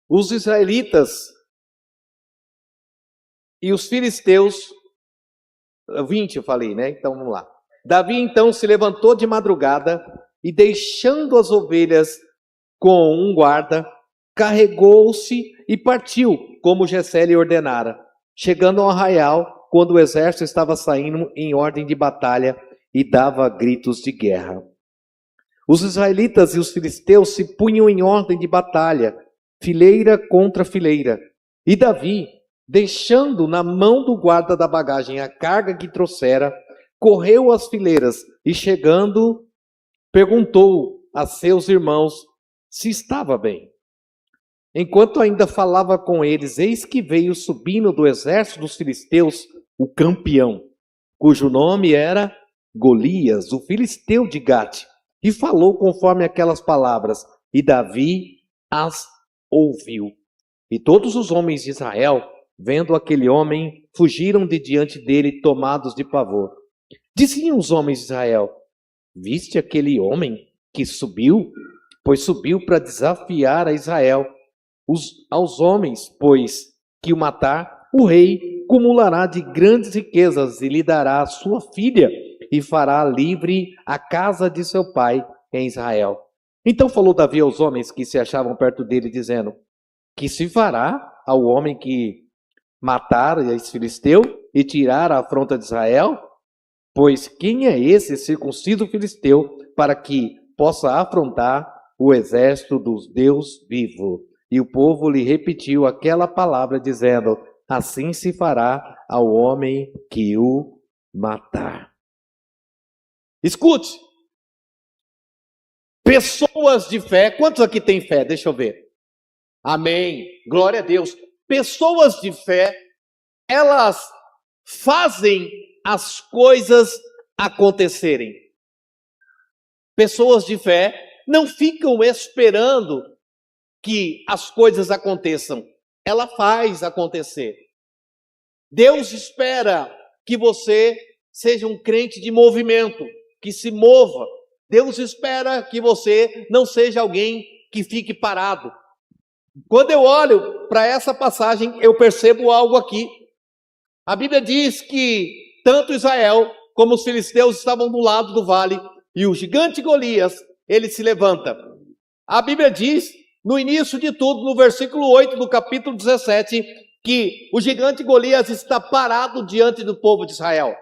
os israelitas e os filisteus, 20 eu falei, né? Então vamos lá. Davi então se levantou de madrugada e, deixando as ovelhas com um guarda, carregou-se e partiu, como Jessé lhe ordenara, chegando ao arraial, quando o exército estava saindo em ordem de batalha e dava gritos de guerra. Os israelitas e os filisteus se punham em ordem de batalha, fileira contra fileira. E Davi, deixando na mão do guarda da bagagem a carga que trouxera, correu às fileiras e, chegando, perguntou a seus irmãos se estava bem. Enquanto ainda falava com eles, eis que veio subindo do exército dos filisteus o campeão, cujo nome era Golias, o filisteu de Gate, e falou conforme aquelas palavras, e Davi as ouviu. E todos os homens de Israel, vendo aquele homem, fugiram de diante dele, tomados de pavor. Diziam os homens de Israel: viste aquele homem que subiu? Pois subiu para desafiar a Israel. Aos homens, pois, que o matar, o rei cumulará de grandes riquezas e lhe dará a sua filha, e fará livre a casa de seu pai em Israel. Então falou Davi aos homens que se achavam perto dele, dizendo: que se fará ao homem que matar esse filisteu e tirar a afronta de Israel? Pois quem é esse circunciso filisteu para que possa afrontar o exército dos Deus vivo? E o povo lhe repetiu aquela palavra, dizendo: assim se fará ao homem que o matar. Escute, pessoas de fé, quantos aqui têm fé? Deixa eu ver. Amém, glória a Deus. Pessoas de fé, elas fazem as coisas acontecerem. Pessoas de fé não ficam esperando que as coisas aconteçam. Ela faz acontecer. Deus espera que você seja um crente de movimento, que se mova. Deus espera que você não seja alguém que fique parado. Quando eu olho para essa passagem, eu percebo algo aqui. A Bíblia diz que tanto Israel como os filisteus estavam do lado do vale, e o gigante Golias, ele se levanta. A Bíblia diz, no início de tudo, no versículo 8 do capítulo 17, que o gigante Golias está parado diante do povo de Israel.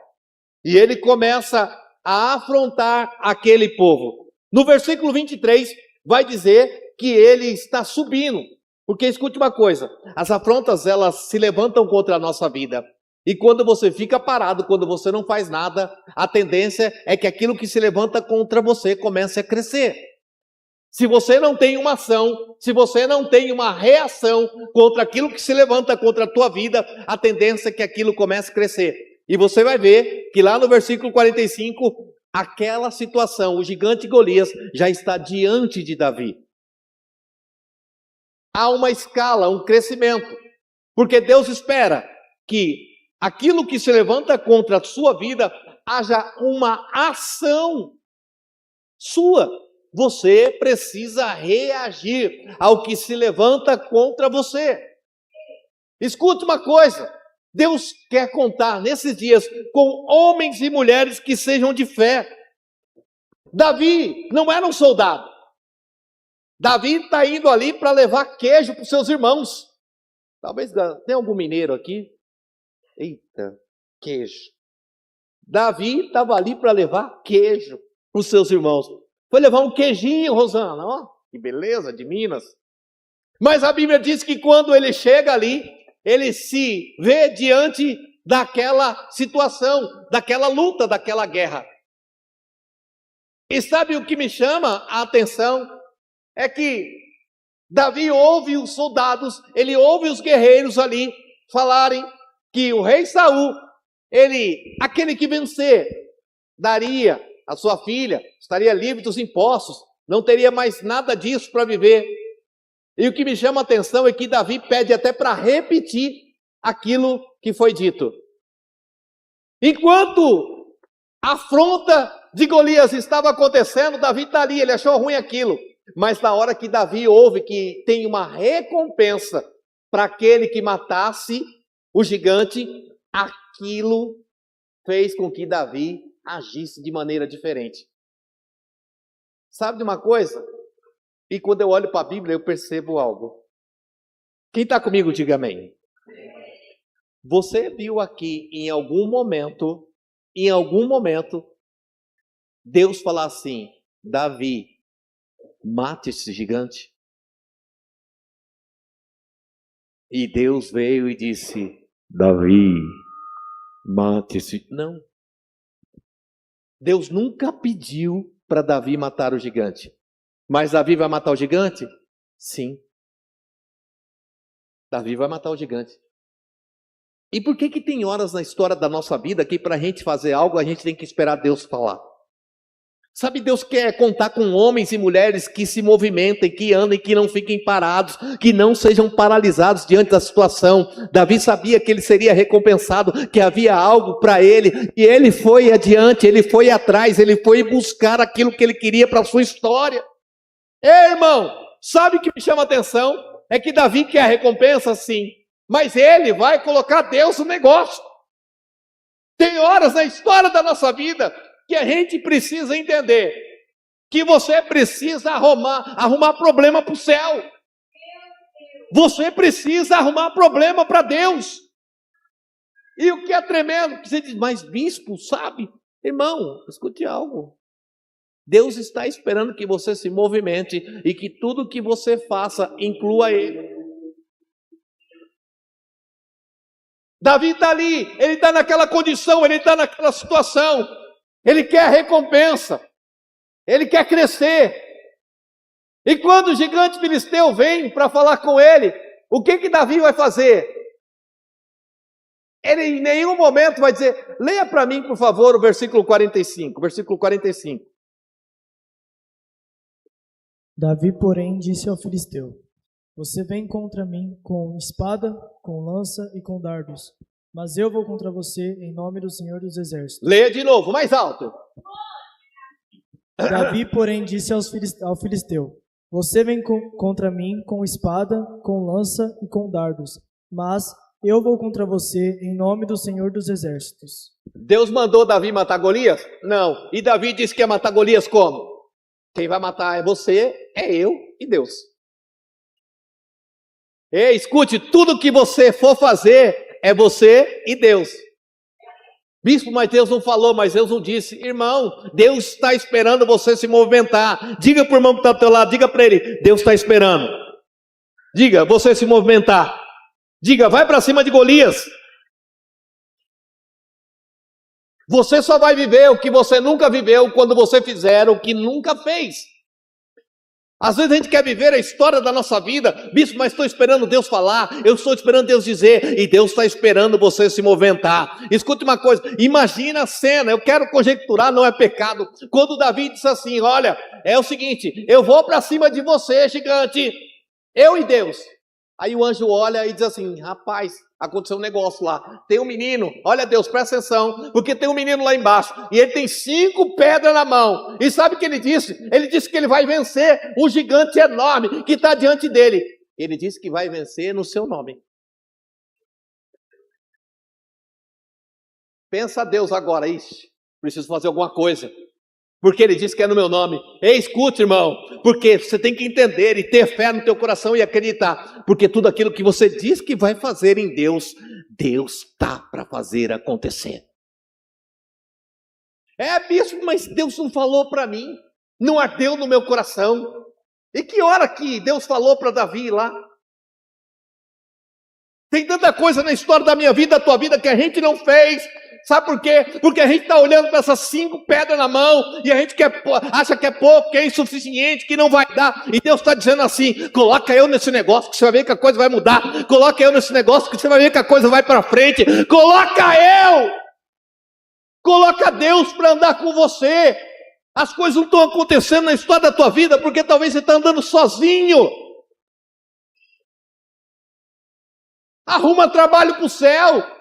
E ele começa a afrontar aquele povo. No versículo 23, vai dizer que ele está subindo. Porque escute uma coisa, as afrontas, elas se levantam contra a nossa vida. E quando você fica parado, quando você não faz nada, a tendência é que aquilo que se levanta contra você comece a crescer. Se você não tem uma ação, se você não tem uma reação contra aquilo que se levanta contra a tua vida, a tendência é que aquilo comece a crescer. E você vai ver que lá no versículo 45, aquela situação, o gigante Golias já está diante de Davi. Há uma escala, um crescimento, porque Deus espera que aquilo que se levanta contra a sua vida, haja uma ação sua. Você precisa reagir ao que se levanta contra você. Escute uma coisa, Deus quer contar nesses dias com homens e mulheres que sejam de fé. Davi não era um soldado. Davi está indo ali para levar queijo para os seus irmãos. Talvez tenha algum mineiro aqui. Eita, queijo. Davi estava ali para levar queijo para os seus irmãos. Foi levar um queijinho, Rosana, ó, que beleza, de Minas. Mas a Bíblia diz que quando ele chega ali, ele se vê diante daquela situação, daquela luta, daquela guerra. E sabe o que me chama a atenção? É que Davi ouve os soldados, ele ouve os guerreiros ali falarem que o rei Saul, aquele que vencer, daria a sua filha, estaria livre dos impostos, não teria mais nada disso para viver. E o que me chama a atenção é que Davi pede até para repetir aquilo que foi dito. Enquanto a afronta de Golias estava acontecendo, Davi está ali, ele achou ruim aquilo. Mas na hora que Davi ouve que tem uma recompensa para aquele que matasse o gigante, aquilo fez com que Davi agisse de maneira diferente. Sabe de uma coisa? E quando eu olho para a Bíblia, eu percebo algo. Quem está comigo, diga amém. Você viu aqui em algum momento, Deus falar assim: Davi, mate esse gigante? E Deus veio e disse: Davi, mate esse... Não. Deus nunca pediu para Davi matar o gigante. Mas Davi vai matar o gigante? Sim. Davi vai matar o gigante. E por que tem horas na história da nossa vida que para a gente fazer algo, a gente tem que esperar Deus falar? Sabe, Deus quer contar com homens e mulheres que se movimentem, que andem, que não fiquem parados, que não sejam paralisados diante da situação. Davi sabia que ele seria recompensado, que havia algo para ele, e ele foi adiante, ele foi atrás, ele foi buscar aquilo que ele queria para a sua história. Ei, irmão, sabe o que me chama a atenção? É que Davi quer a recompensa, sim, mas ele vai colocar Deus no negócio. Tem horas na história da nossa vida que a gente precisa entender que você precisa arrumar problema para o céu. Você precisa arrumar problema para Deus. E o que é tremendo, que você diz, mas bispo, sabe? Irmão, escute algo. Deus está esperando que você se movimente e que tudo que você faça inclua Ele. Davi está ali, ele está naquela condição, ele está naquela situação. Ele quer recompensa. Ele quer crescer. E quando o gigante filisteu vem para falar com ele, o que Davi vai fazer? Ele em nenhum momento vai dizer, leia para mim, por favor, o versículo 45. Versículo 45. Davi, porém, disse ao filisteu: Você vem contra mim com espada, com lança e com dardos, mas eu vou contra você em nome do Senhor dos Exércitos. Leia de novo, mais alto. Davi, porém, disse ao filisteu: Você vem contra mim com espada, com lança e com dardos, mas eu vou contra você em nome do Senhor dos Exércitos. Deus mandou Davi matar Golias? Não. E Davi disse que ia matar Golias como? Quem vai matar é você, é eu e Deus. Ei, escute, tudo que você for fazer é você e Deus. Bispo, mas Deus não falou, mas Deus não disse. Irmão, Deus está esperando você se movimentar. Diga para o irmão que está ao teu lado, diga para ele, Deus está esperando. Diga, você se movimentar. Diga, vai para cima de Golias. Você só vai viver o que você nunca viveu quando você fizer o que nunca fez. Às vezes a gente quer viver a história da nossa vida, bispo, mas estou esperando Deus falar, eu estou esperando Deus dizer, e Deus está esperando você se movimentar. Escute uma coisa, imagina a cena, eu quero conjecturar, não é pecado, quando Davi disse assim, olha, é o seguinte, eu vou para cima de você, gigante, eu e Deus. Aí o anjo olha e diz assim, rapaz, aconteceu um negócio lá, tem um menino, olha Deus, presta atenção, porque tem um menino lá embaixo, e ele tem 5 pedras na mão, e sabe o que ele disse? Ele disse que ele vai vencer o gigante enorme que está diante dele, ele disse que vai vencer no seu nome. Pensa a Deus agora, ixi, preciso fazer alguma coisa, porque ele disse que é no meu nome. Ei, escute, irmão, porque você tem que entender e ter fé no teu coração e acreditar, porque tudo aquilo que você diz que vai fazer em Deus, Deus está para fazer acontecer. É, bispo, mas Deus não falou para mim, não ardeu no meu coração. E que hora que Deus falou para Davi lá? Tem tanta coisa na história da minha vida, da tua vida, que a gente não fez. Sabe por quê? Porque a gente está olhando para essas 5 pedras na mão e a gente acha que é pouco, que é insuficiente, que não vai dar. E Deus está dizendo assim, coloca eu nesse negócio que você vai ver que a coisa vai mudar. Coloca eu nesse negócio que você vai ver que a coisa vai para frente. Coloca eu! Coloca Deus para andar com você. As coisas não estão acontecendo na história da tua vida porque talvez você está andando sozinho. Arruma trabalho para o céu.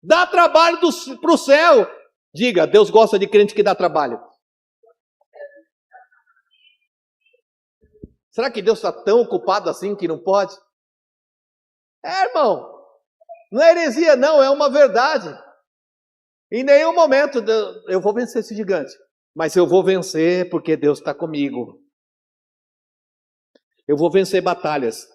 Dá trabalho para o céu. Diga, Deus gosta de crente que dá trabalho. Será que Deus está tão ocupado assim que não pode? Irmão, não é heresia não, é uma verdade. Em nenhum momento eu vou vencer esse gigante, mas eu vou vencer porque Deus está comigo. Eu vou vencer batalhas,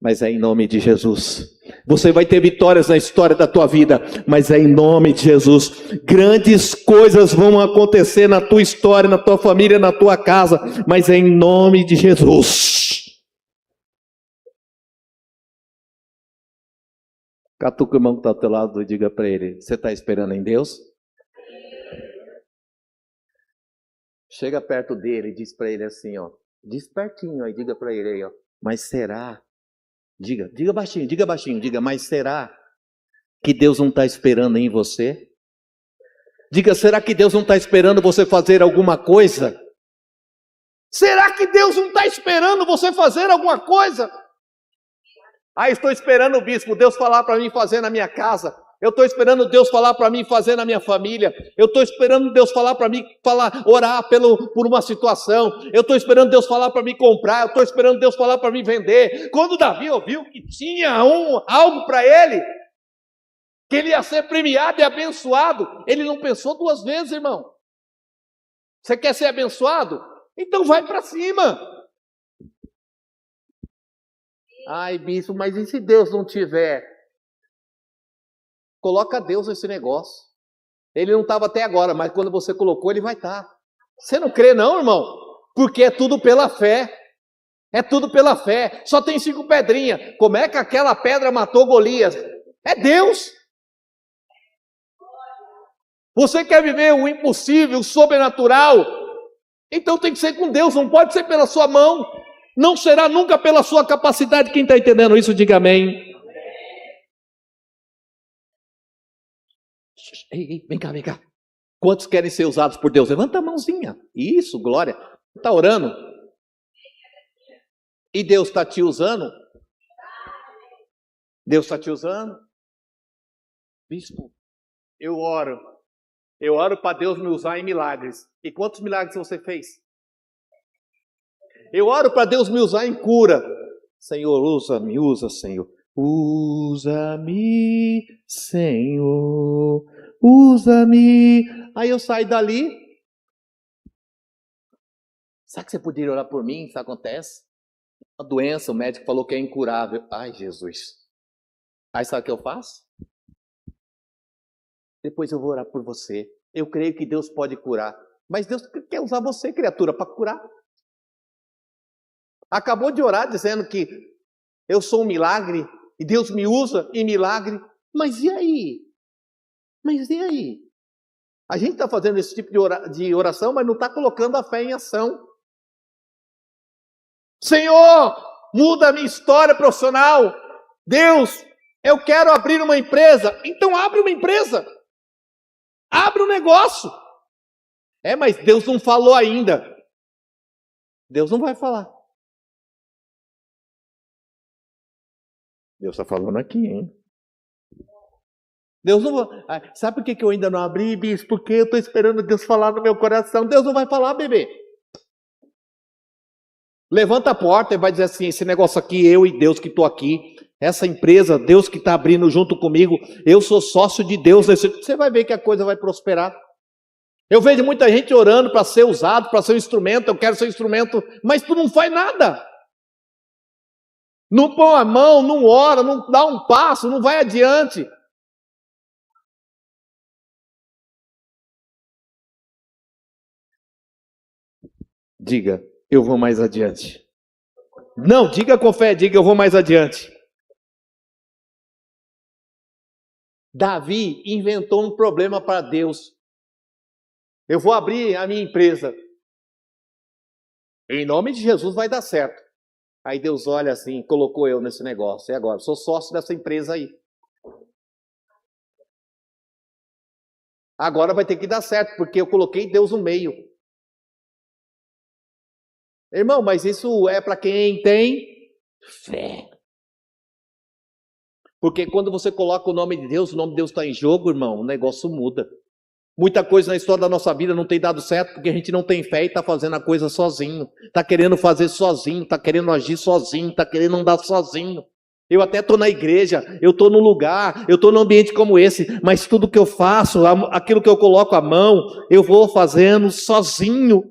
mas é em nome de Jesus. Você vai ter vitórias na história da tua vida, mas é em nome de Jesus. Grandes coisas vão acontecer na tua história, na tua família, na tua casa, mas é em nome de Jesus. Catuca o irmão que está ao teu lado e diga para ele: você está esperando em Deus? Chega perto dele e diz para ele assim, ó, diz pertinho aí, diga para ele aí, ó, mas será? Diga baixinho, diga, mas será que Deus não está esperando em você? Diga, será que Deus não está esperando você fazer alguma coisa? Será que Deus não está esperando você fazer alguma coisa? Ah, estou esperando o bispo, Deus falar para mim fazer na minha casa. Eu estou esperando Deus falar para mim fazer na minha família. Eu estou esperando Deus falar para mim, orar por uma situação. Eu estou esperando Deus falar para mim comprar. Eu estou esperando Deus falar para mim vender. Quando Davi ouviu que tinha algo para ele, que ele ia ser premiado e abençoado, ele não pensou duas vezes, irmão. Você quer ser abençoado? Então vai para cima. Ai, bispo, mas e se Deus não tiver? Coloca Deus nesse negócio. Ele não estava até agora, mas quando você colocou, ele vai estar. Você não crê não, irmão? Porque é tudo pela fé. É tudo pela fé. Só tem 5 pedrinhas. Como é que aquela pedra matou Golias? É Deus. Você quer viver o impossível, o sobrenatural? Então tem que ser com Deus, não pode ser pela sua mão. Não será nunca pela sua capacidade. Quem está entendendo isso, diga amém. Ei, vem cá. Quantos querem ser usados por Deus? Levanta a mãozinha. Isso, glória. Está orando? E Deus está te usando? Deus está te usando? Bispo, eu oro para Deus me usar em milagres. E quantos milagres você fez? Eu oro para Deus me usar em cura. Senhor, usa, Senhor. Usa-me, Senhor, usa-me. Aí eu saio dali. Sabe que você poderia orar por mim? Isso acontece? Uma doença, o médico falou que é incurável. Ai, Jesus. Aí sabe o que eu faço? Depois eu vou orar por você. Eu creio que Deus pode curar. Mas Deus quer usar você, criatura, para curar. Acabou de orar dizendo que eu sou um milagre e Deus me usa em milagre. Mas e aí? A gente está fazendo esse tipo de oração, mas não está colocando a fé em ação. Senhor, muda a minha história profissional. Deus, eu quero abrir uma empresa. Então abre uma empresa. Abre um negócio. Mas Deus não falou ainda. Deus não vai falar. Deus está falando aqui, hein? Deus não vai. Sabe por que eu ainda não abri, bispo? Porque eu estou esperando Deus falar no meu coração. Deus não vai falar, bebê. Levanta a porta e vai dizer assim: esse negócio aqui, eu e Deus que estou aqui, essa empresa, Deus que está abrindo junto comigo, eu sou sócio de Deus. Você vai ver que a coisa vai prosperar. Eu vejo muita gente orando para ser usado, para ser um instrumento. Eu quero ser um instrumento, mas tu não faz nada. Não põe a mão, não ora, não dá um passo, não vai adiante. Diga, eu vou mais adiante. Não, diga com fé, diga, eu vou mais adiante. Davi inventou um problema para Deus. Eu vou abrir a minha empresa. Em nome de Jesus vai dar certo. Aí Deus olha assim, colocou eu nesse negócio. E agora? Sou sócio dessa empresa aí. Agora vai ter que dar certo, porque eu coloquei Deus no meio. Irmão, mas isso é para quem tem fé. Porque quando você coloca o nome de Deus está em jogo, irmão, o negócio muda. Muita coisa na história da nossa vida não tem dado certo porque a gente não tem fé e está fazendo a coisa sozinho. Está querendo fazer sozinho, está querendo agir sozinho, está querendo andar sozinho. Eu até estou na igreja, eu estou num lugar, eu estou num ambiente como esse, mas tudo que eu faço, aquilo que eu coloco a mão, eu vou fazendo sozinho.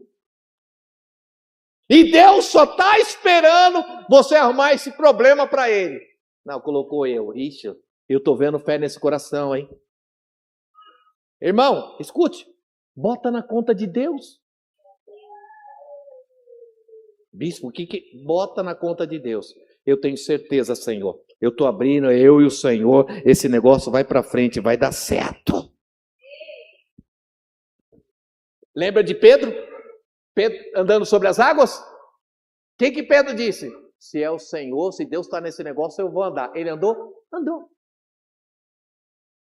E Deus só está esperando você arrumar esse problema para Ele. Não, colocou eu. Ixi, eu estou vendo fé nesse coração, hein? Irmão, escute, bota na conta de Deus. Bispo, bota na conta de Deus? Eu tenho certeza, Senhor. Eu estou abrindo, eu e o Senhor, esse negócio vai para frente, vai dar certo. Lembra de Pedro? Pedro andando sobre as águas? O que Pedro disse? Se é o Senhor, se Deus está nesse negócio, eu vou andar. Ele andou? Andou.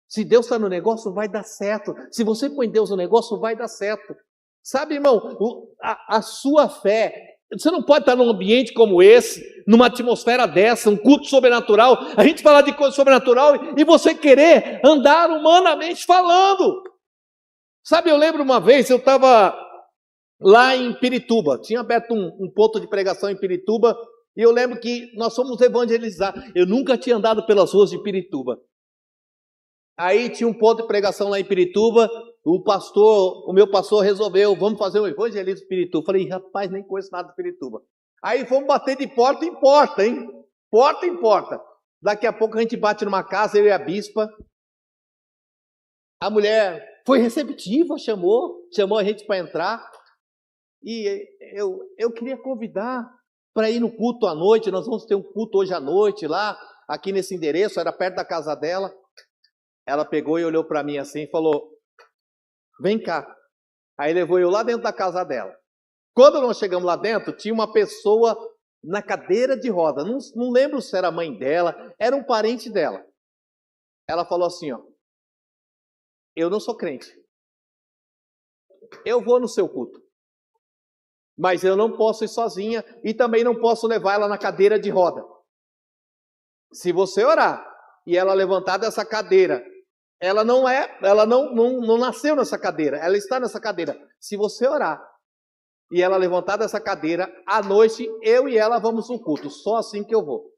Se Deus está no negócio, vai dar certo. Se você põe Deus no negócio, vai dar certo. Sabe, irmão, a sua fé, você não pode estar num ambiente como esse, numa atmosfera dessa, um culto sobrenatural, a gente falar de coisa sobrenatural e você querer andar humanamente falando. Sabe, eu lembro uma vez, eu estava lá em Pirituba, tinha aberto um ponto de pregação em Pirituba, e eu lembro que nós fomos evangelizar. Eu nunca tinha andado pelas ruas de Pirituba. Aí tinha um ponto de pregação lá em Pirituba, o meu pastor resolveu, vamos fazer um evangelismo em Pirituba. Falei, rapaz, nem conheço nada de Pirituba. Aí fomos bater de porta em porta, hein? Porta em porta. Daqui a pouco a gente bate numa casa, eu e a bispa. A mulher foi receptiva, chamou a gente para entrar. E eu queria convidar para ir no culto à noite. Nós vamos ter um culto hoje à noite lá, aqui nesse endereço, era perto da casa dela. Ela pegou e olhou para mim assim e falou, vem cá. Aí levou eu lá dentro da casa dela. Quando nós chegamos lá dentro, tinha uma pessoa na cadeira de roda. Não lembro se era a mãe dela, era um parente dela. Ela falou assim, ó, eu não sou crente. Eu vou no seu culto. Mas eu não posso ir sozinha e também não posso levar ela na cadeira de roda. Se você orar e ela levantar dessa cadeira, ela não nasceu nessa cadeira, ela está nessa cadeira. Se você orar e ela levantar dessa cadeira, à noite eu e ela vamos no culto, só assim que eu vou.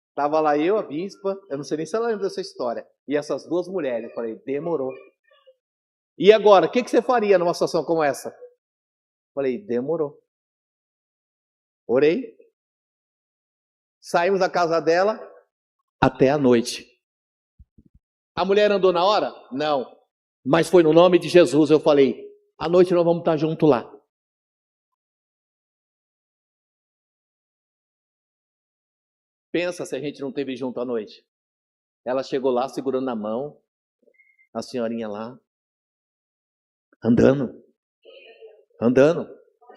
Estava lá eu, a bispa, eu não sei nem se ela lembra dessa história, e essas duas mulheres. Eu falei, demorou. E agora, o que você faria numa situação como essa? Falei, demorou. Orei. Saímos da casa dela até a noite. A mulher andou na hora? Não. Mas foi no nome de Jesus, eu falei, à noite nós vamos estar junto lá. Pensa se a gente não esteve junto à noite. Ela chegou lá segurando na mão, a senhorinha lá, andando.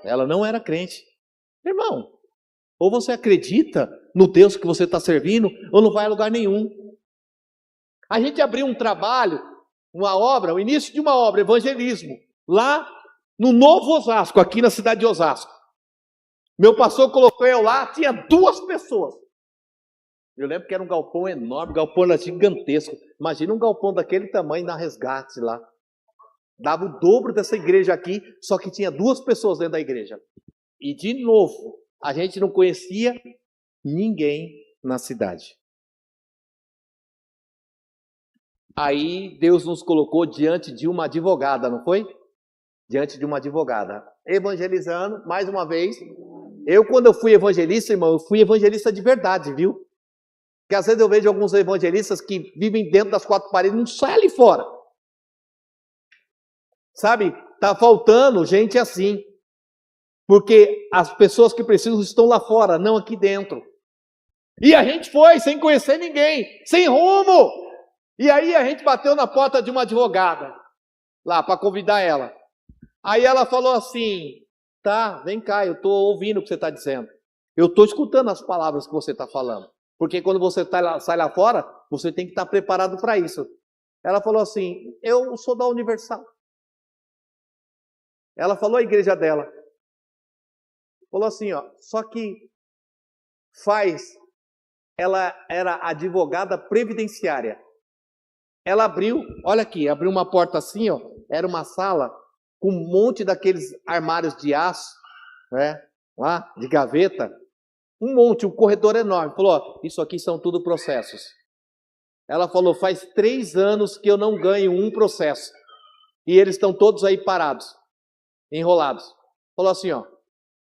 Ela não era crente. Irmão, ou você acredita no Deus que você está servindo, ou não vai a lugar nenhum. A gente abriu um trabalho, uma obra, o início de uma obra, evangelismo, lá no Novo Osasco, aqui na cidade de Osasco. Meu pastor colocou eu lá, tinha 2 pessoas. Eu lembro que era um galpão enorme, galpão era gigantesco. Imagina um galpão daquele tamanho na Resgate lá. Dava o dobro dessa igreja aqui, só que tinha 2 pessoas dentro da igreja. E de novo, a gente não conhecia ninguém na cidade. Aí Deus nos colocou diante de uma advogada, não foi? Diante de uma advogada. Evangelizando, mais uma vez. Quando eu fui evangelista, irmão, eu fui evangelista de verdade, viu? Porque às vezes eu vejo alguns evangelistas que vivem dentro das 4 paredes, não saem ali fora. Sabe? Tá faltando gente assim. Porque as pessoas que precisam estão lá fora, não aqui dentro. E a gente foi sem conhecer ninguém, sem rumo. E aí a gente bateu na porta de uma advogada, lá para convidar ela. Aí ela falou assim, tá, vem cá, eu estou ouvindo o que você está dizendo. Eu estou escutando as palavras que você está falando. Porque quando você sai lá fora, você tem que estar preparado para isso. Ela falou assim, eu sou da Universal. Ela falou a igreja dela. Falou assim, ó, só que faz ela era advogada previdenciária. Ela abriu, olha aqui, abriu uma porta assim, ó, era uma sala com um monte daqueles armários de aço, né, lá, de gaveta, um monte, um corredor enorme. Falou, ó, isso aqui são tudo processos. Ela falou, faz 3 anos que eu não ganho um processo. E eles estão todos aí parados, enrolados. Falou assim, ó,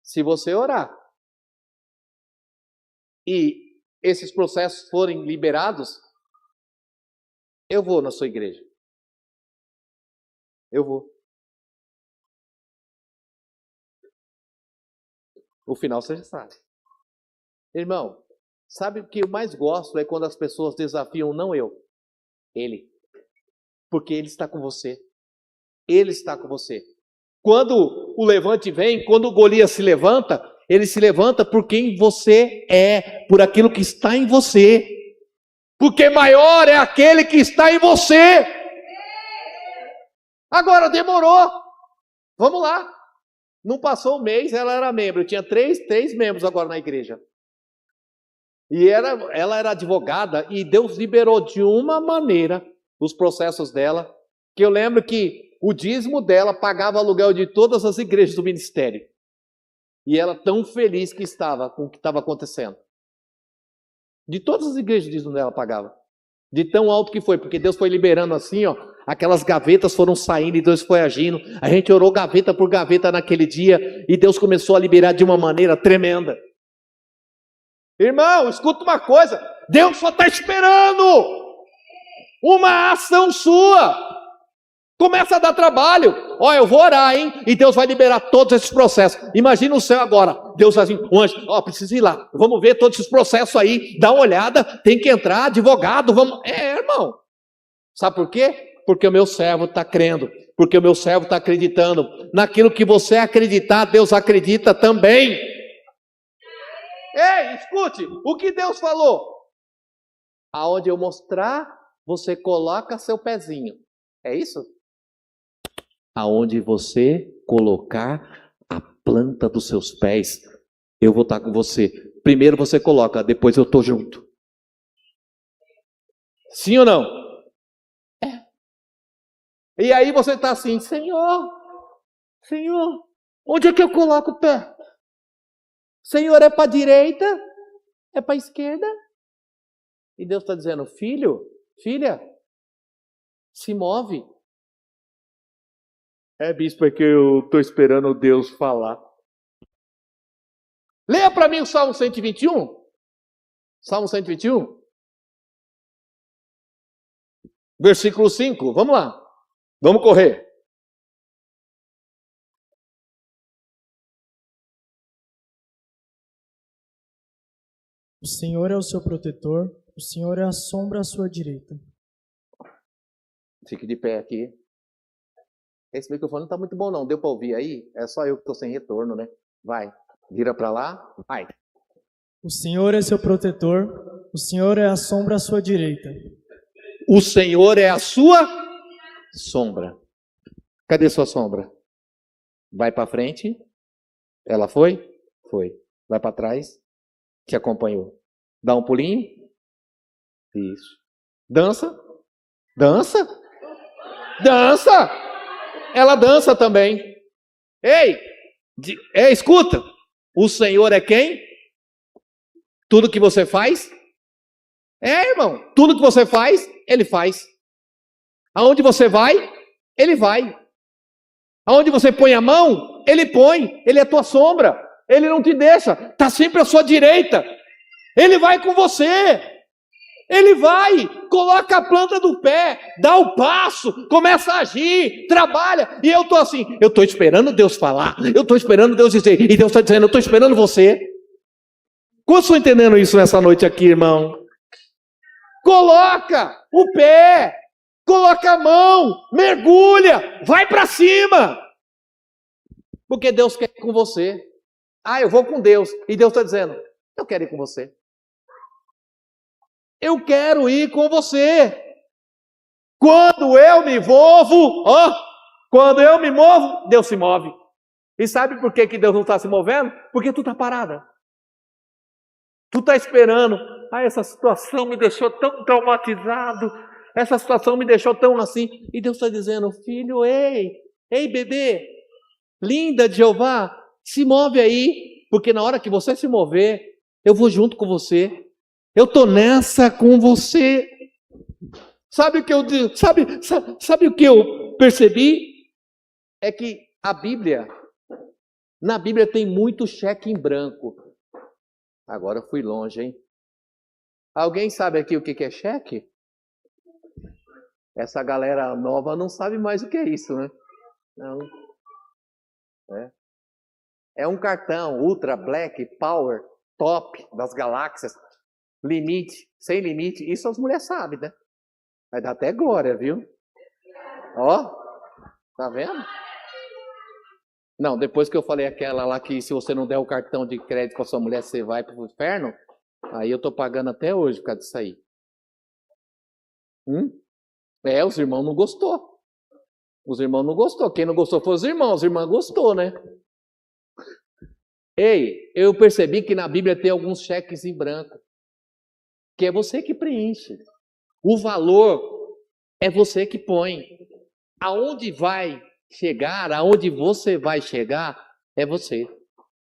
se você orar e esses processos forem liberados, eu vou na sua igreja. Eu vou. O final você já sabe. Irmão, sabe o que eu mais gosto é quando as pessoas desafiam, não eu, ele. Porque ele está com você. Ele está com você. Quando o levante vem, quando o Golias se levanta, ele se levanta por quem você é, por aquilo que está em você. Porque maior é aquele que está em você. Agora demorou. Vamos lá. Não passou um mês, ela era membro. Eu tinha três membros agora na igreja. E ela era advogada e Deus liberou de uma maneira os processos dela, que eu lembro que o dízimo dela pagava aluguel de todas as igrejas do ministério. E ela tão feliz que estava com o que estava acontecendo. De todas as igrejas, o dízimo dela pagava. De tão alto que foi, porque Deus foi liberando assim, ó. Aquelas gavetas foram saindo e Deus foi agindo. A gente orou gaveta por gaveta naquele dia e Deus começou a liberar de uma maneira tremenda. Irmão, escuta uma coisa. Deus só está esperando uma ação sua. Começa a dar trabalho. Ó, eu vou orar, hein? E Deus vai liberar todos esses processos. Imagina o céu agora. Deus vai assim, um anjo, ó, precisa ir lá. Vamos ver todos esses processos aí. Dá uma olhada, tem que entrar, advogado, vamos. Irmão. Sabe por quê? Porque o meu servo está crendo. Porque o meu servo está acreditando. Naquilo que você acreditar, Deus acredita também. Ei, escute. O que Deus falou? Aonde eu mostrar, você coloca seu pezinho. É isso? Aonde você colocar a planta dos seus pés, eu vou estar com você. Primeiro você coloca, depois eu estou junto. Sim ou não? É. E aí você está assim, Senhor, onde é que eu coloco o pé? Senhor, é para a direita? É para a esquerda? E Deus está dizendo, filho, filha, se move. Bispo, é que eu estou esperando Deus falar. Leia para mim o Salmo 121. Salmo 121. Versículo 5. Vamos lá. Vamos correr. O Senhor é o seu protetor, o Senhor é a sombra à sua direita. Fique de pé aqui. Esse microfone não está muito bom não, deu para ouvir aí? É só eu que estou sem retorno, né? Vai, vira para lá, vai. O Senhor é seu protetor, o Senhor é a sombra à sua direita. O Senhor é a sua sombra. Cadê sua sombra? Vai para frente. Ela foi? Foi. Vai para trás. Te acompanhou. Dá um pulinho. Isso. Dança. Dança. Dança. Ela dança também. Ei, escuta. O Senhor é quem? Tudo que você faz? Irmão. Tudo que você faz, Ele faz. Aonde você vai, Ele vai. Aonde você põe a mão, Ele põe. Ele é tua sombra. Ele não te deixa. Está sempre à sua direita. Ele vai com você. Ele vai, coloca a planta do pé, dá o passo, começa a agir, trabalha. E eu estou assim, eu estou esperando Deus falar, eu estou esperando Deus dizer. E Deus está dizendo, eu estou esperando você. Quantos estão entendendo isso nessa noite aqui, irmão? Coloca o pé, coloca a mão, mergulha, vai para cima. Porque Deus quer ir com você. Eu vou com Deus. E Deus está dizendo, eu quero ir com você. Eu quero ir com você. Quando eu me movo, quando eu me movo, Deus se move. E sabe por que Deus não está se movendo? Porque tu está parada. Tu está esperando. Essa situação me deixou tão traumatizado. Essa situação me deixou tão assim. E Deus está dizendo, filho, ei, bebê, linda de Jeová, se move aí, porque na hora que você se mover, eu vou junto com você. Eu estou nessa com você. Sabe o que sabe o que eu percebi? É que na Bíblia tem muito cheque em branco. Agora eu fui longe, hein? Alguém sabe aqui o que é cheque? Essa galera nova não sabe mais o que é isso, né? Não. É um cartão Ultra Black Power Top das galáxias. Limite, sem limite. Isso as mulheres sabem, né? Vai dar até glória, viu? Ó, tá vendo? Não, depois que eu falei aquela lá que se você não der o cartão de crédito com a sua mulher, você vai pro inferno. Aí eu tô pagando até hoje por causa disso aí. Os irmãos não gostou. Os irmãos não gostou. Quem não gostou foi os irmãos. Os irmãos gostou, né? Ei, eu percebi que na Bíblia tem alguns cheques em branco. Que é você que preenche. O valor é você que põe. Aonde vai chegar, aonde você vai chegar, é você.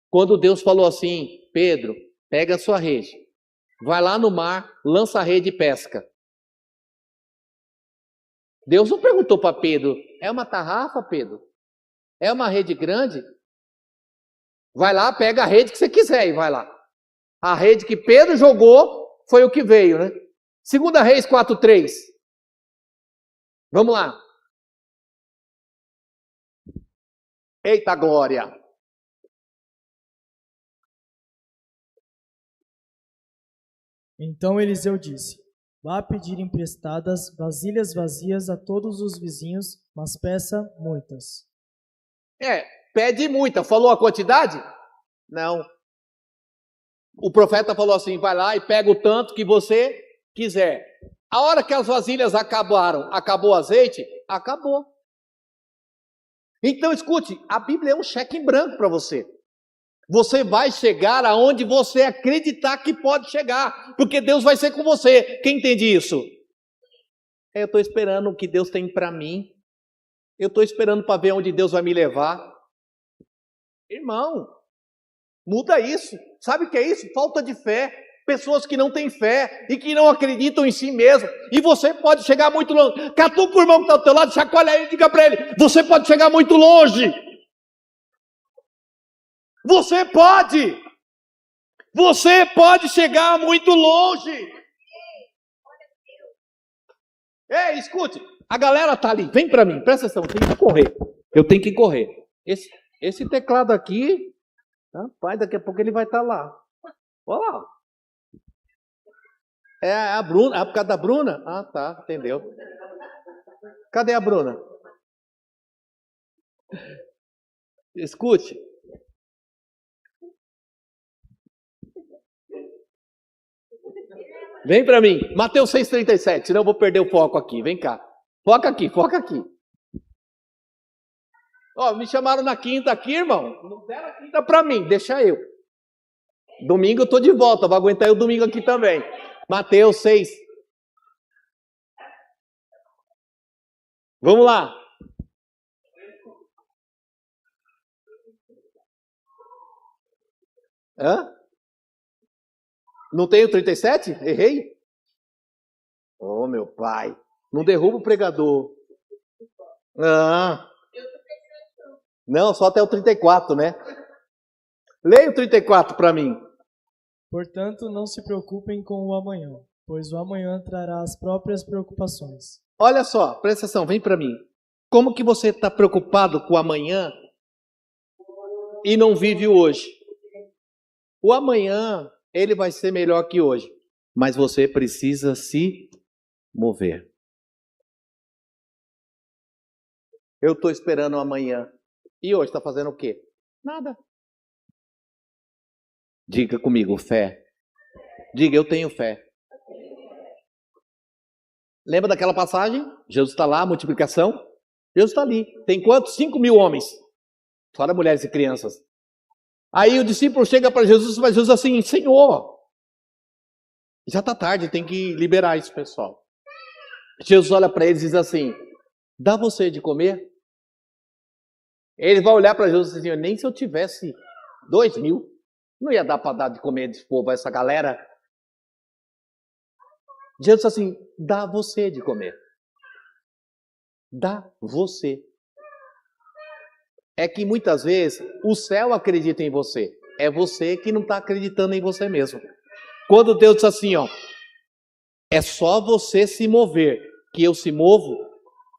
Quando Deus falou assim, Pedro, pega a sua rede, vai lá no mar, lança a rede e pesca. Deus não perguntou para Pedro, é uma tarrafa, Pedro? É uma rede grande? Vai lá, pega a rede que você quiser e vai lá. A rede que Pedro jogou foi o que veio, né? 2 Reis 4:3. Vamos lá. Eita glória! Então Eliseu disse, vá pedir emprestadas vasilhas vazias a todos os vizinhos, mas peça muitas. Pede muita. Falou a quantidade? Não. O profeta falou assim, vai lá e pega o tanto que você quiser. A hora que as vasilhas acabaram, acabou o azeite? Acabou. Então escute, a Bíblia é um cheque em branco para você. Você vai chegar aonde você acreditar que pode chegar, porque Deus vai ser com você. Quem entende isso? Eu estou esperando o que Deus tem para mim. Eu estou esperando para ver onde Deus vai me levar. Irmão, muda isso. Sabe o que é isso? Falta de fé. Pessoas que não têm fé e que não acreditam em si mesmo. E você pode chegar muito longe. Catuca o irmão que está ao teu lado, chacoalha ele e diga para ele, você pode chegar muito longe. Você pode! Você pode chegar muito longe! Ei, escute, a galera tá ali, vem para mim, presta atenção, eu tenho que correr. Esse teclado aqui, rapaz, daqui a pouco ele vai estar lá. Olha lá. É a Bruna, por causa da Bruna? Ah, tá, entendeu. Cadê a Bruna? Escute. Vem para mim, Mateus 6,37, senão eu vou perder o foco aqui, vem cá. Foca aqui. Me chamaram na quinta aqui, irmão, não deram a quinta para mim, deixa eu. Domingo eu tô de volta, vou aguentar eu domingo aqui também. Mateus 6. Vamos lá. Não tem o 37? Errei? Oh, meu pai. Não derruba o pregador. Não, só até o 34, né? Leia o 34 para mim. Portanto, não se preocupem com o amanhã, pois o amanhã trará as próprias preocupações. Olha só, presta atenção, vem para mim. Como que você está preocupado com o amanhã e não vive o hoje? O amanhã, ele vai ser melhor que hoje, mas você precisa se mover. Eu estou esperando o amanhã. E hoje está fazendo o quê? Nada. Diga comigo, fé. Diga, eu tenho fé. Lembra daquela passagem? Jesus está lá, multiplicação. Jesus está ali. Tem quantos? 5.000 homens. Fora mulheres e crianças. Aí o discípulo chega para Jesus e faz Jesus assim, Senhor, Já está tarde, tem que liberar isso, pessoal. Jesus olha para eles e diz assim: dá você de comer? Ele vai olhar para Jesus e dizer: nem se eu tivesse 2.000, não ia dar para dar de comer desse povo a essa galera. Jesus diz assim: dá você de comer. Dá você. É que muitas vezes o céu acredita em você. É você que não está acreditando em você mesmo. Quando Deus diz assim, ó, é só você se mover que eu se movo,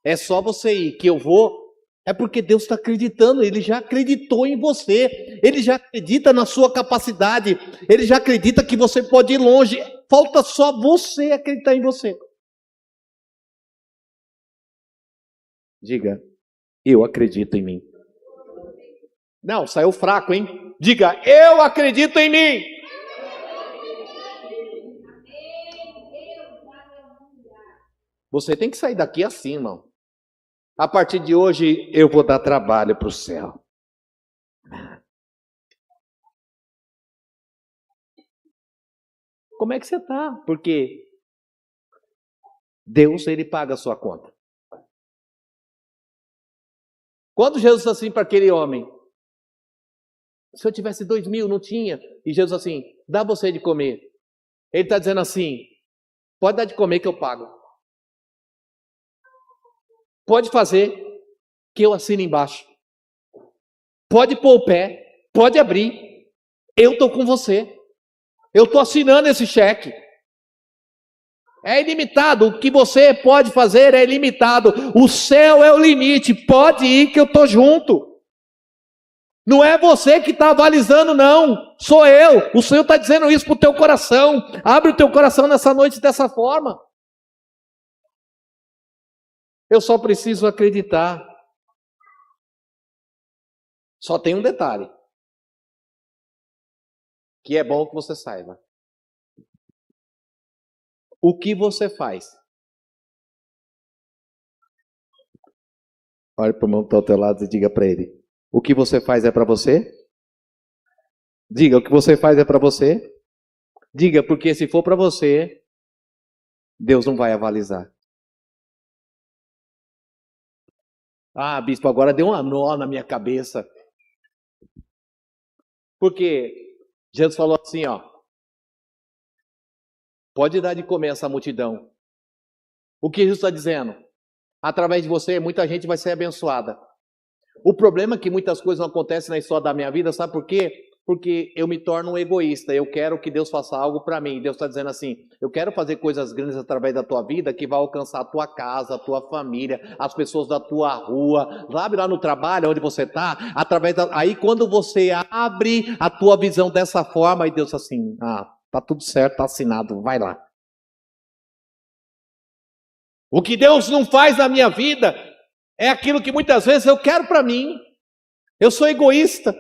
é só você ir que eu vou, é porque Deus está acreditando, Ele já acreditou em você, Ele já acredita na sua capacidade, Ele já acredita que você pode ir longe, falta só você acreditar em você. Diga, eu acredito em mim. Não, saiu fraco, hein? Diga, eu acredito em mim. Você tem que sair daqui assim, irmão. A partir de hoje, eu vou dar trabalho para o céu. Como é que você está? Porque Deus, Ele paga a sua conta. Quando Jesus disse assim para aquele homem, se eu tivesse 2.000, não tinha. E Jesus assim, dá você de comer. Ele está dizendo assim, pode dar de comer que eu pago. Pode fazer que eu assino embaixo. Pode pôr o pé, pode abrir. Eu estou com você. Eu estou assinando esse cheque. É ilimitado. O que você pode fazer é ilimitado. O céu é o limite. Pode ir que eu estou junto. Não é você que está avalizando, não. Sou eu. O Senhor está dizendo isso para o teu coração. Abre o teu coração nessa noite dessa forma. Eu só preciso acreditar. Só tem um detalhe. Que é bom que você saiba. O que você faz? Olha para o irmão que está ao teu lado e diga para ele. O que você faz é para você? Diga, o que você faz é para você? Diga, porque se for para você, Deus não vai avalizar. Ah, bispo, agora deu uma nó na minha cabeça. Porque Jesus falou assim, ó. Pode dar de comer essa multidão. O que Jesus está dizendo? Através de você, muita gente vai ser abençoada. O problema é que muitas coisas não acontecem na história da minha vida, sabe por quê? Porque eu me torno um egoísta, eu quero que Deus faça algo para mim. Deus está dizendo assim, eu quero fazer coisas grandes através da tua vida, que vai alcançar a tua casa, a tua família, as pessoas da tua rua, sabe lá no trabalho, onde você está, aí quando você abre a tua visão dessa forma, aí Deus assim, tá tudo certo, tá assinado, vai lá. O que Deus não faz na minha vida é aquilo que muitas vezes eu quero para mim. Eu sou egoísta.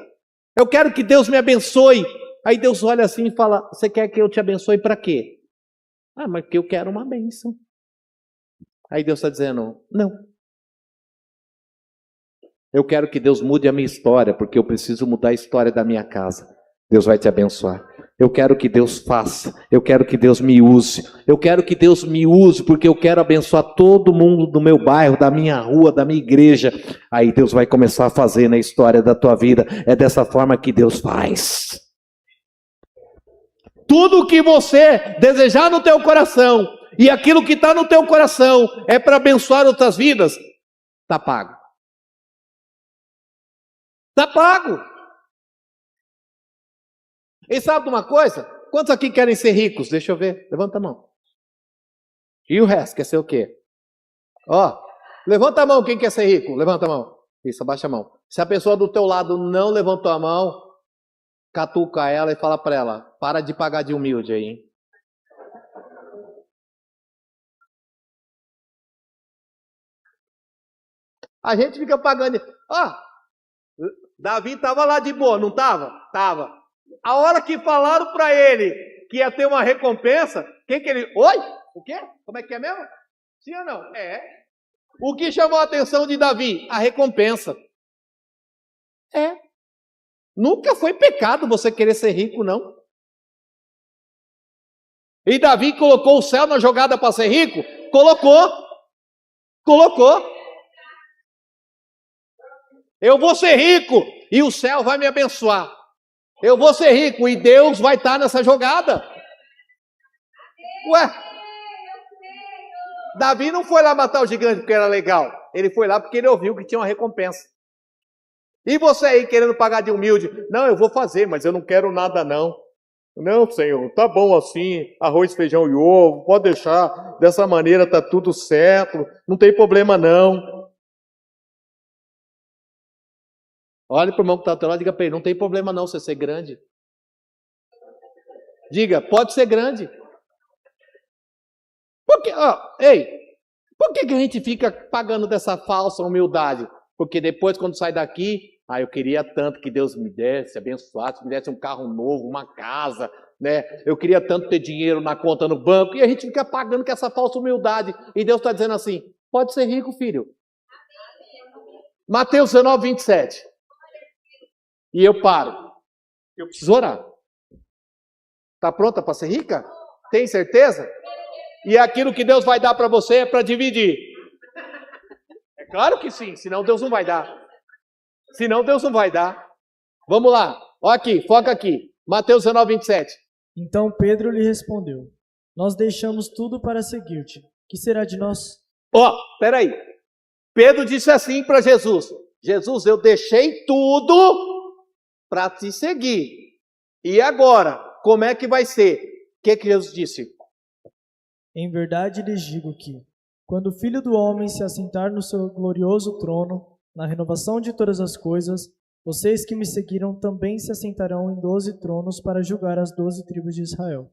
Eu quero que Deus me abençoe. Aí Deus olha assim e fala, você quer que eu te abençoe para quê? Mas porque eu quero uma bênção. Aí Deus está dizendo, não. Eu quero que Deus mude a minha história, porque eu preciso mudar a história da minha casa. Deus vai te abençoar. Eu quero que Deus faça. Eu quero que Deus me use. Eu quero que Deus me use, porque eu quero abençoar todo mundo do meu bairro, da minha rua, da minha igreja. Aí Deus vai começar a fazer na história da tua vida. É dessa forma que Deus faz. Tudo que você desejar no teu coração, e aquilo que está no teu coração é para abençoar outras vidas, está pago. Está pago. E sabe de uma coisa? Quantos aqui querem ser ricos? Deixa eu ver. Levanta a mão. E o resto quer ser o quê? Ó, levanta a mão quem quer ser rico. Levanta a mão. Isso, abaixa a mão. Se a pessoa do teu lado não levantou a mão, catuca ela e fala para ela, para de pagar de humilde aí, hein? A gente fica pagando. Davi estava lá de boa, não estava? Estava. A hora que falaram para ele que ia ter uma recompensa, quem que ele... Oi? O quê? Como é que é mesmo? Sim ou não? É. O que chamou a atenção de Davi? A recompensa. É. Nunca foi pecado você querer ser rico, não. E Davi colocou o céu na jogada para ser rico? Colocou. Eu vou ser rico e o céu vai me abençoar. Eu vou ser rico e Deus vai estar nessa jogada. Ué, Davi não foi lá matar o gigante porque era legal. Ele foi lá porque ele ouviu que tinha uma recompensa. E você aí querendo pagar de humilde? Não, eu vou fazer, mas eu não quero nada não. Não, Senhor, tá bom assim, arroz, feijão e ovo, pode deixar, dessa maneira tá tudo certo, não tem problema não. Olha para o irmão que está ao teu lado e diga para ele, não tem problema não você ser grande. Diga, pode ser grande. Porque, por que a gente fica pagando dessa falsa humildade? Porque depois, quando sai daqui, eu queria tanto que Deus me desse, abençoasse, me desse um carro novo, uma casa, né? Eu queria tanto ter dinheiro na conta no banco, e a gente fica pagando com essa falsa humildade. E Deus está dizendo assim, pode ser rico, filho. Mateus 19, 27. E eu paro. Eu preciso orar. Está pronta para ser rica? Tem certeza? E aquilo que Deus vai dar para você é para dividir. É claro que sim, senão Deus não vai dar. Senão Deus não vai dar. Vamos lá, olha aqui, foca aqui. Mateus 19, 27. Então Pedro lhe respondeu, nós deixamos tudo para seguir-te. Que será de nós? Peraí. Pedro disse assim para Jesus. Jesus, eu deixei tudo para te seguir. E agora, como é que vai ser? O que Jesus disse? Em verdade lhes digo que, quando o Filho do Homem se assentar no seu glorioso trono, na renovação de todas as coisas, vocês que me seguiram também se assentarão em 12 tronos para julgar as 12 tribos de Israel.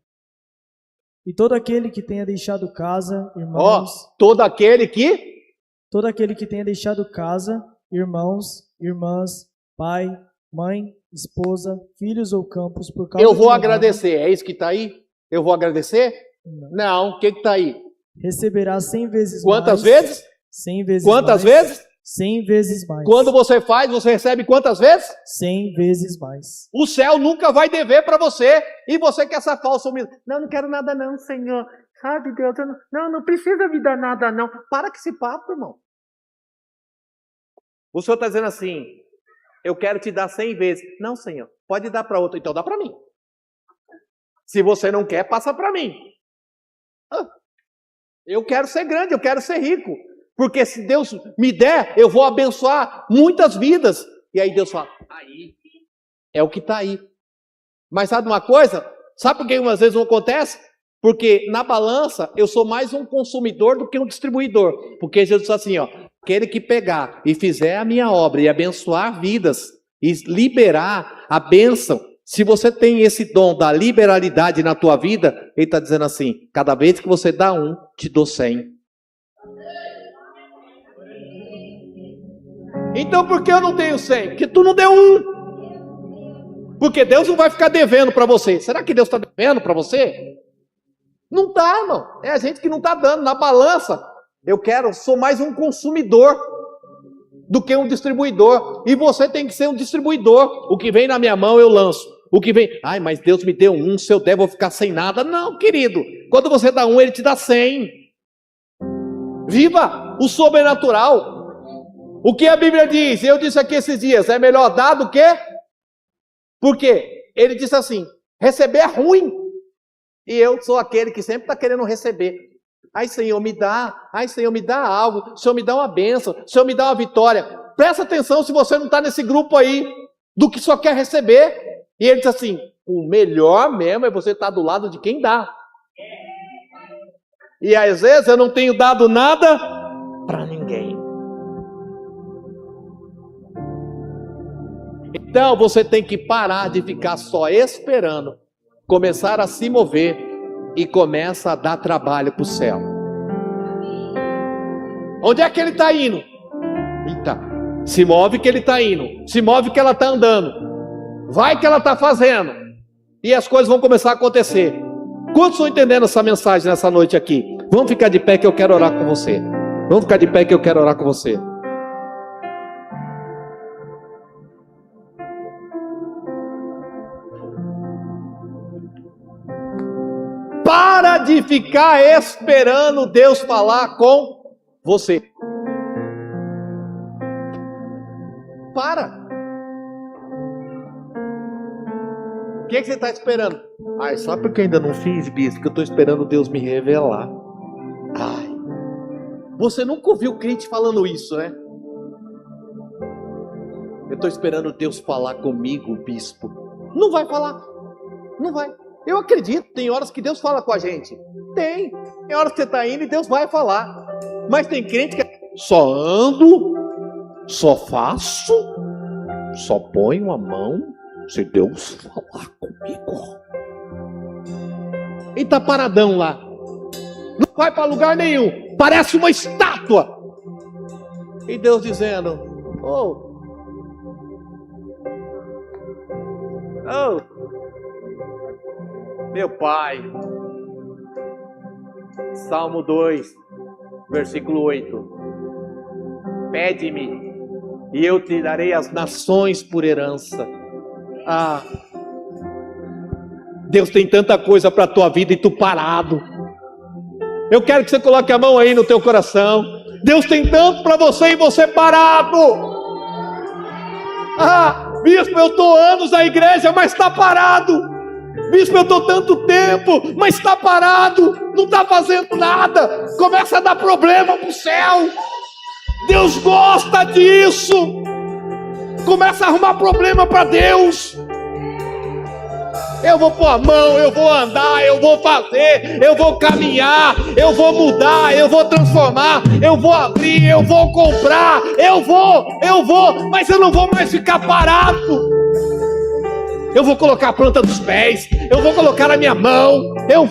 E todo aquele que tenha deixado casa, irmãos... Todo aquele que tenha deixado casa, irmãos, irmãs, pai, mãe, esposa, filhos ou campos por causa eu vou agradecer, é isso que está aí? Eu vou agradecer? Não, o que está aí? Receberá 100 vezes Quantas mais. vezes? 100 vezes Quantas mais. vezes? 100 vezes mais. Quando você faz, você recebe quantas vezes? 100 vezes mais. O céu nunca vai dever para você. E você quer essa falsa humildade. Não quero nada não, Senhor. Sabe, Deus, não precisa me dar nada não. Para com esse papo, irmão. O Senhor está dizendo assim, eu quero te dar 100 vezes. Não, Senhor, pode dar para outro. Então dá para mim. Se você não quer, passa para mim. Eu quero ser grande, eu quero ser rico. Porque se Deus me der, eu vou abençoar muitas vidas. E aí Deus fala, aí, é o que está aí. Mas sabe uma coisa? Sabe por que umas vezes não acontece? Porque na balança eu sou mais um consumidor do que um distribuidor. Porque Jesus diz assim, aquele que pegar e fizer a minha obra e abençoar vidas e liberar a bênção. Se você tem esse dom da liberalidade na tua vida, ele está dizendo assim, cada vez que você dá um, te dou 100. Então por que eu não tenho 100? Porque tu não deu um. Porque Deus não vai ficar devendo para você. Será que Deus está devendo para você? Não está, irmão. É a gente que não está dando. Na balança, sou mais um consumidor do que um distribuidor. E você tem que ser um distribuidor. O que vem na minha mão eu lanço. O que vem, mas Deus me deu um, se eu der vou ficar sem nada. Não, querido. Quando você dá um, Ele te dá 100. Viva o sobrenatural. O que a Bíblia diz? Eu disse aqui esses dias, é melhor dar do que? Por quê? Ele disse assim, receber é ruim. E eu sou aquele que sempre está querendo receber. Ai, Senhor, me dá. Ai, Senhor, me dá algo. Senhor, me dá uma bênção. Senhor, me dá uma vitória. Presta atenção se você não está nesse grupo aí, do que só quer receber. E ele diz assim, o melhor mesmo é você estar do lado de quem dá. E às vezes eu não tenho dado nada para ninguém. Então você tem que parar de ficar só esperando, começar a se mover e começa a dar trabalho para o céu. Onde é que ele está indo? Eita, se move que ele está indo, se move que ela está andando, vai que ela está fazendo, e as coisas vão começar a acontecer. Quantos estão entendendo essa mensagem nessa noite aqui? Vamos ficar de pé que eu quero orar com você. Vamos ficar de pé que eu quero orar com você. Para de ficar esperando Deus falar com você. Para. O que você está esperando? Ai, sabe por que eu ainda não fiz, bispo? Porque eu estou esperando Deus me revelar. Ai. Você nunca ouviu crente falando isso, né? Eu estou esperando Deus falar comigo, bispo. Não vai falar. Não vai. Eu acredito, tem horas que Deus fala com a gente. Tem horas que você está indo e Deus vai falar. Mas tem crente que só ando, só faço, só ponho a mão se Deus falar comigo. E está paradão lá. Não vai para lugar nenhum. Parece uma estátua. E Deus dizendo: oh, meu Pai. Salmo 2, versículo 8. Pede-me e eu te darei as nações por herança. Ah, Deus tem tanta coisa para a tua vida e tu parado. Eu quero que você coloque a mão aí no teu coração. Deus tem tanto para você e você parado. Ah, bispo, eu estou anos na igreja, mas está parado. Bispo, eu estou tanto tempo, mas está parado. Não está fazendo nada. Começa a dar problema para o céu. Deus gosta disso. Começa a arrumar problema para Deus. Eu vou pôr a mão, eu vou andar, eu vou fazer, eu vou caminhar, eu vou mudar, eu vou transformar, eu vou abrir, eu vou comprar, eu vou, mas eu não vou mais ficar parado. Eu vou colocar a planta dos pés, eu vou colocar a minha mão, eu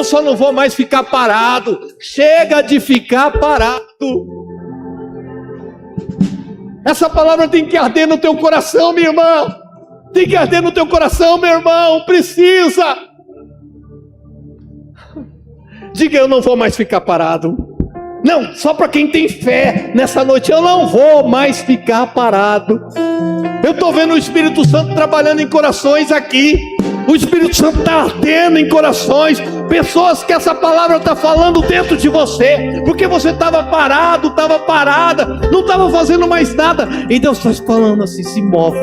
só não vou mais ficar parado. Chega de ficar parado. Essa palavra tem que arder no teu coração, minha irmã. Tem que arder no teu coração, meu irmão. Precisa. Diga: eu não vou mais ficar parado. Não, só para quem tem fé nessa noite. Eu não vou mais ficar parado. Eu estou vendo o Espírito Santo trabalhando em corações aqui. O Espírito Santo está ardendo em corações. Pessoas que essa palavra está falando dentro de você, porque você estava parado, estava parada, não estava fazendo mais nada. E Deus está falando assim: se move,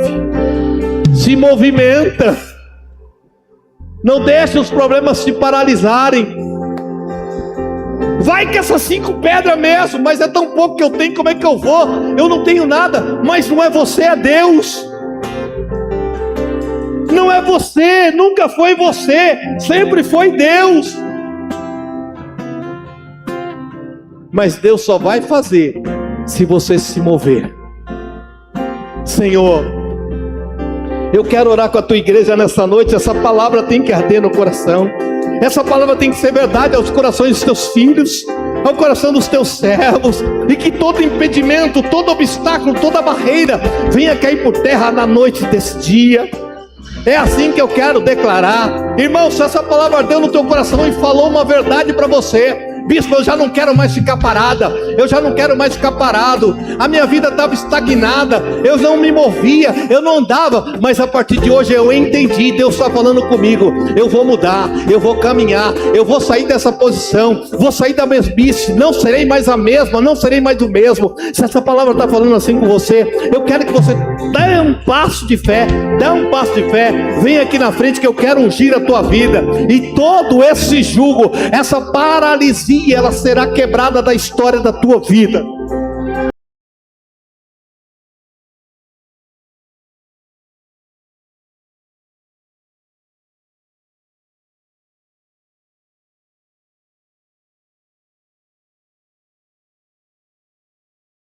se movimenta. Não deixe os problemas te paralisarem. Vai que essas 5 pedras mesmo, mas é tão pouco que eu tenho, como é que eu vou? Eu não tenho nada. Mas não é você, é Deus. Não é você, nunca foi você, sempre foi Deus. Mas Deus só vai fazer se você se mover. Senhor, eu quero orar com a tua igreja nessa noite. Essa palavra tem que arder no coração. Essa palavra tem que ser verdade aos corações dos teus filhos, ao coração dos teus servos. E que todo impedimento, todo obstáculo, toda barreira venha cair por terra na noite desse dia. É assim que eu quero declarar. Irmão, se essa palavra ardeu no teu coração e falou uma verdade para você: bispo, eu já não quero mais ficar parada, eu já não quero mais ficar parado. A minha vida estava estagnada, eu não me movia, eu não andava. Mas a partir de hoje eu entendi, Deus está falando comigo. Eu vou mudar, eu vou caminhar, eu vou sair dessa posição, vou sair da mesmice. Não serei mais a mesma, não serei mais o mesmo. Se essa palavra está falando assim com você, eu quero que você dê um passo de fé. Dá um passo de fé, vem aqui na frente que eu quero ungir a tua vida. E todo esse jugo, essa paralisia, ela será quebrada da história da tua vida.